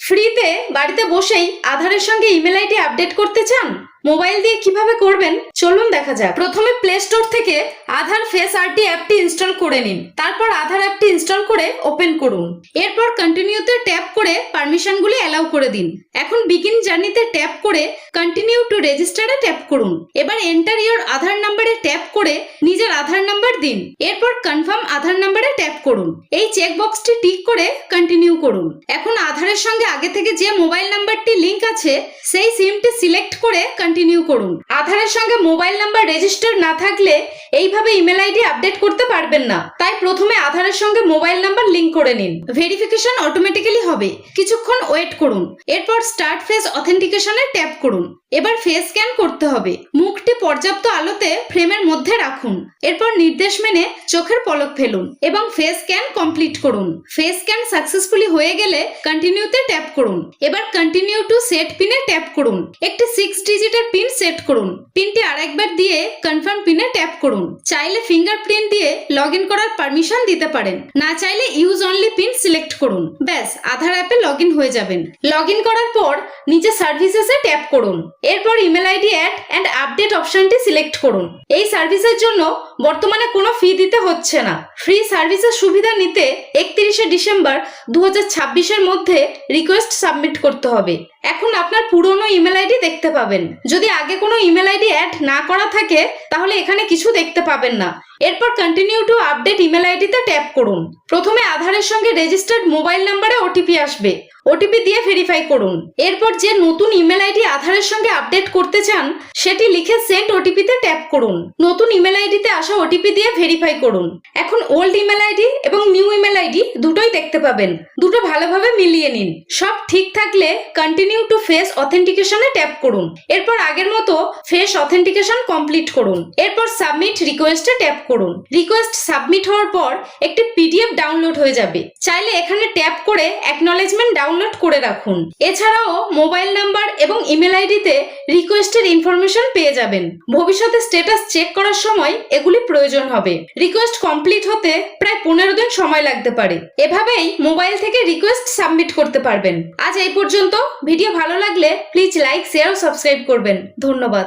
ফ্রিতে বাড়িতে বসেই আধারের সঙ্গে ইমেল আইডি আপডেট করতে চান? মোবাইল দিয়ে কিভাবে করবেন চলুন দেখা যাক। প্রথমে প্লে স্টোর থেকে আধার ফেস আরটি অ্যাপটি ইনস্টল করে নিন। তারপর আধার অ্যাপটি ইনস্টল করে ওপেন করুন। এরপর কন্টিনিউতে ট্যাপ করে পারমিশনগুলি অ্যালাউ করে দিন। এখন বিগিন জার্নিতে ট্যাপ করে কন্টিনিউ টু রেজিস্টারে ট্যাপ করুন। এবার এন্টার ইওর আধার নাম্বারে ট্যাপ করে নিজের আধার নাম্বার দিন। এরপর কনফার্ম আধার নাম্বারে ট্যাপ করুন। এই চেকবক্সটি টিক করে কন্টিনিউ করুন। এখন আধারের সঙ্গে আগে থেকে যে মোবাইল নাম্বারটি লিংক আছে সেই সিমটি সিলেক্ট করে কন্টিনিউ করুন। আধারের সঙ্গে মোবাইল নাম্বার রেজিস্টার না থাকলে এইভাবে ইমেল আইডি আপডেট করতে পারবেন না। তাই প্রথমে আধারের সঙ্গে মোবাইল নাম্বার লিংক করে নিন। ভেরিফিকেশন অটোমেটিক্যালি হবে, কিছুক্ষণ ওয়েট করুন। এরপর স্টার্ট ফেস অথেন্টিকেশনে ট্যাপ করুন। এবার ফেস স্ক্যান করতে হবে। মুখটি পর্যাপ্ত আলোতে ফ্রেমের মধ্যে রাখুন। এরপর নির্দেশ মেনে চোখের পলক ফেলুন এবং ফেস স্ক্যান কমপ্লিট করুন। ফেস স্ক্যান সাকসেসফুলি হয়ে গেলে কন্টিনিউতে ট্যাপ করুন। এবার কন্টিনিউ টু সেট পিনে ট্যাপ করুন। একটি 6 ডিজিটের পিন সেট করুন। পিনটি আরেকবার দিয়ে কনফার্ম পিনে ট্যাপ করুন। চাইলে ফিঙ্গারপ্রিন্ট দিয়ে লগইন করার পারমিশন দিতে পারেন, না চাইলে ইউজ অনলি পিন সিলেক্ট করুন। ব্যাস, আধার অ্যাপে লগইন হয়ে যাবেন। লগইন করার পর নিচে সার্ভিসেসে ট্যাপ করুন। এরপর email ID add and update অপশনটি সিলেক্ট করুন। এই সার্ভিসের জন্য বর্তমানে কোনো ফি দিতে হচ্ছে না। ফ্রি সার্ভিসের সুবিধা নিতে 31শে ডিসেম্বর 2026 এর মধ্যে রিকোয়েস্ট সাবমিট করতে হবে। এখন আপনার পুরনো ইমেল আইডি দেখতে পাবেন। যদি আগে কোনো ইমেল আইডি অ্যাড না করা থাকে তাহলে এখানে কিছু দেখতে পাবেন না। এরপর কন্টিনিউ টু আপডেট ইমেল আইডিতে ট্যাপ করুন। প্রথমে আধারের সঙ্গে রেজিস্টার্ড মোবাইল নাম্বারে ওটিপি আসবে। ওটিপি দিয়ে ভেরিফাই করুন। এরপর যে নতুন ইমেল আইডি আধারের সঙ্গে আপডেট করতে চান সেটি লিখে সেন্ড ওটিপিতে ট্যাপ করুন। নতুন ইমেল আইডিতে আসা ওটিপি দিয়ে ভেরিফাই করুন। এখন ওল্ড ইমেল আইডি এবং নিউ ইমেল আইডি দুটোই দেখতে পাবেন। দুটো ভালোভাবে মিলিয়ে নিন। সব ঠিক থাকলে কন্টিনিউ টু ফেস অথেন্টিকেশনে ট্যাপ করুন। এরপর আগের মতো ফেস অথেন্টিকেশন কমপ্লিট করুন। এরপর সাবমিট রিকোয়েস্টে ট্যাপ করুন। রিকোয়েস্ট সাবমিট হওয়ার পর একটি পিডিএফ ডাউনলোড হয়ে যাবে। চাইলে এখানে ট্যাপ করে অ্যাকনলেজমেন্ট ডাউনলোড করে রাখুন। এছাড়াও মোবাইল নাম্বার এবং ইমেল আইডিতে রিকোয়েস্টের ইনফরমেশন পেয়ে যাবেন। ভবিষ্যতে স্ট্যাটাস চেক করার সময় এগুলি প্রয়োজন হবে। রিকোয়েস্ট কমপ্লিট হতে প্রায় 15 দিন সময় লাগতে পারে। এভাবেই মোবাইল থেকে রিকোয়েস্ট সাবমিট করতে পারবেন। আজ এই পর্যন্ত। ভিডিও ভালো লাগলে প্লিজ লাইক, শেয়ার ও সাবস্ক্রাইব করবেন। ধন্যবাদ।